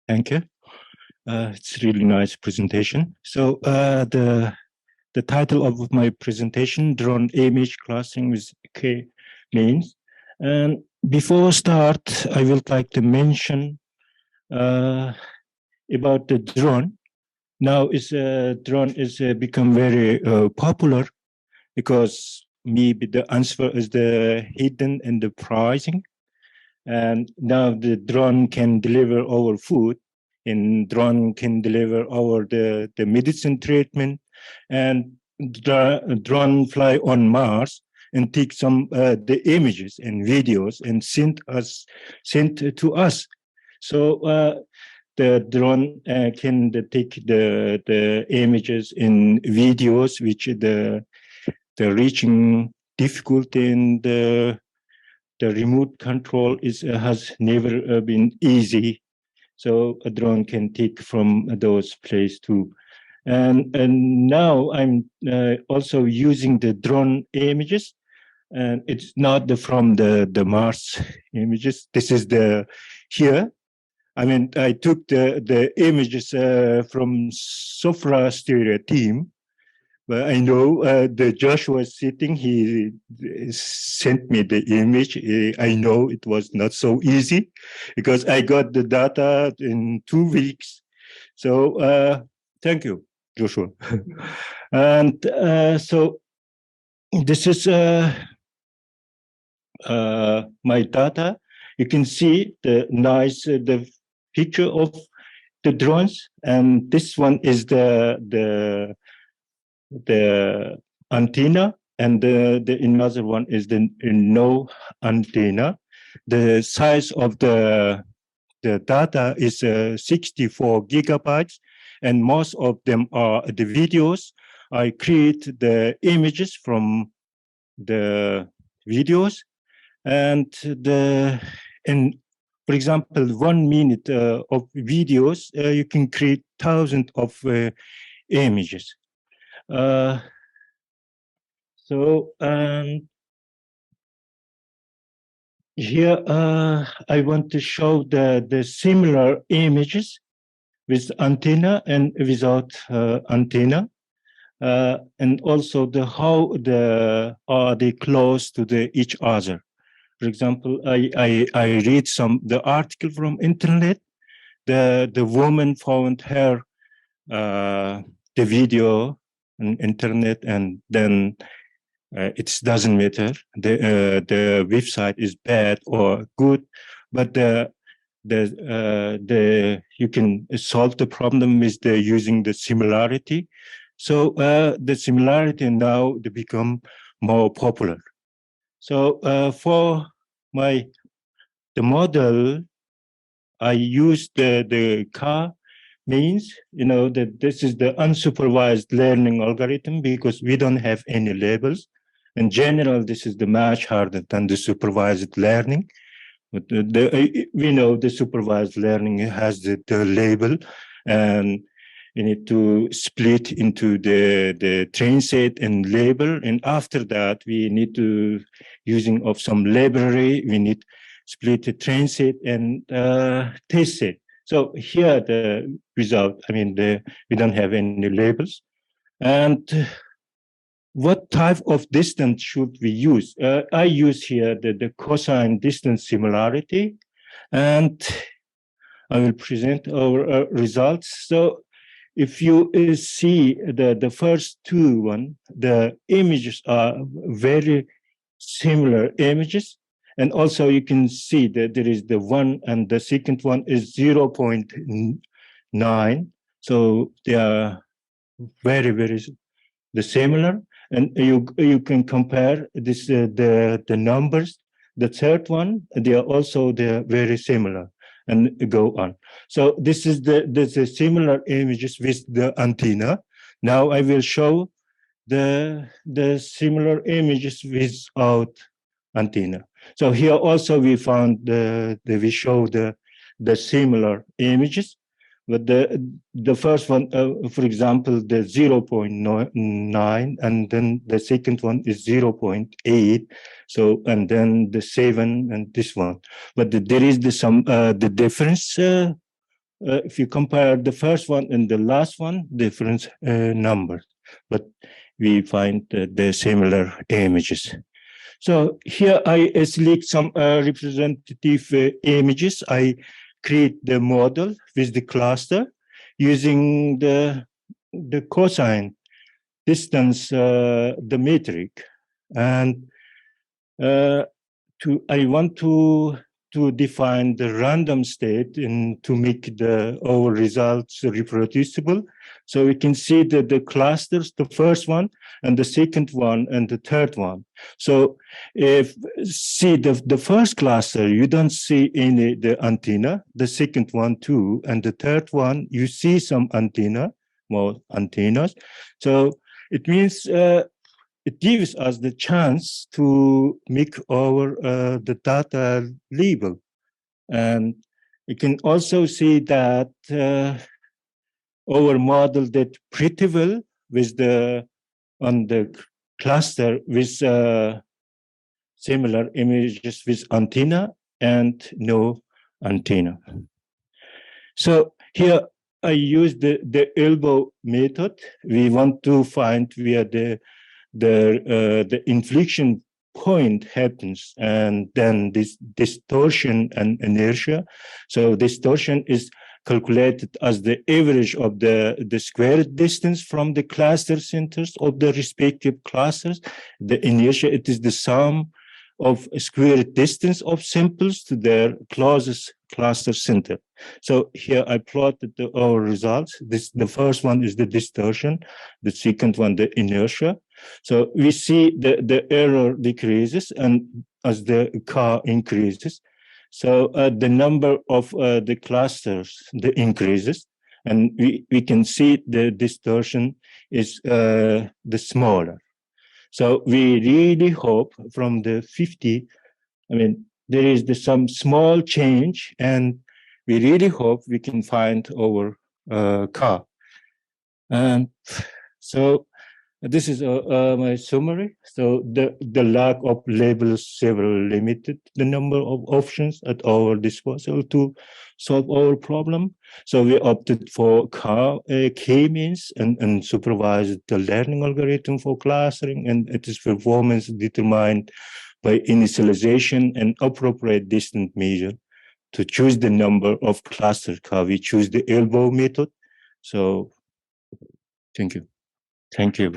Thank you. It's really nice presentation. So the title of my presentation, Drone Image Classing with K-means. And before start, I would like to mention about the drone. Now drone is become very popular because maybe the answer is the hidden in the pricing. And now the drone can deliver our food, and drone can deliver our the medicine treatment, and drone fly on Mars and take some the images and videos and sent to us. So the drone can take the images and videos which the reaching difficulty in the remote control has never been easy. So a drone can take from those places too. And now I'm also using the drone images, and it's not from the Mars images. This is here. I mean, I took the images from Sofra Stereo team. But I know the Joshua was sitting, he sent me the image. I know it was not so easy because I got the data in 2 weeks. So thank you, Joshua. And so this is my data. You can see the nice the picture of the drones, and this one is the antenna, and the another one is the no antenna. The size of the data is 64 gigabytes, and most of them are the videos. I create the images from the videos, and for example, 1 minute of videos, you can create thousands of images. Here I want to show the similar images with antenna and without antenna, and also how are they close to each other. For example, I read the article from internet. The woman found her the video on internet, and then it doesn't matter. The website is bad or good, but you can solve the problem with using the similarity. So the similarity now they become more popular. So for the model, I use the car means, that this is the unsupervised learning algorithm because we don't have any labels. In general, this is the much harder than the supervised learning. But we know the supervised learning has the label, and you need to split into the train set and label. And after that, we need to, using of some library, we need split the train set and test set. So here the result, I mean, we don't have any labels. And what type of distance should we use? I use here the cosine distance similarity, and I will present our results. So if you see the first two the images are very similar images. And also you can see that there is the one, and the second one is 0.9. So they are very, very similar. And you can compare this the numbers. The third one, they are also very similar, and go on. So this is the similar images with the antenna. Now I will show the similar images without antenna. So here also we found we show the similar images, but the first one, for example, the 0.9, and then the second one is 0.8. So, and then the 7 and this one. But there is some the difference if you compare the first one and the last one, different numbers, but we find the similar images. So here I select some representative images. I create the model with the cluster using the cosine distance, the metric, and I want to define the random state and to make our results reproducible. So we can see the clusters, the first one and the second one and the third one. So if see the first cluster, you don't see any the antenna, the second one too, and the third one, you see some antenna, more antennas. So it means it gives us the chance to make our the data label, and you can also see that our model did pretty well with on the cluster with similar images with antenna and no antenna. So here I use the elbow method. We want to find where the inflection point happens, and then this distortion and inertia. So distortion is calculated as the average of the square distance from the cluster centers of the respective clusters. The inertia, it is the sum of square distance of samples to their closest cluster center. So here I plotted our results. The first one is the distortion, the second one, the inertia. So we see the error decreases and as the car increases. So the number of the clusters increases, and we can see the distortion is the smaller. So we really hope from the 50, I mean, there is some small change, and we really hope we can find our car. And so this is my summary. So the lack of labels several limited the number of options at our disposal to solve our problem. So we opted for k-means and supervised the learning algorithm for clustering, and its performance determined by initialization and appropriate distance measure. To choose the number of cluster car, we choose the elbow method. So thank you. Thank you.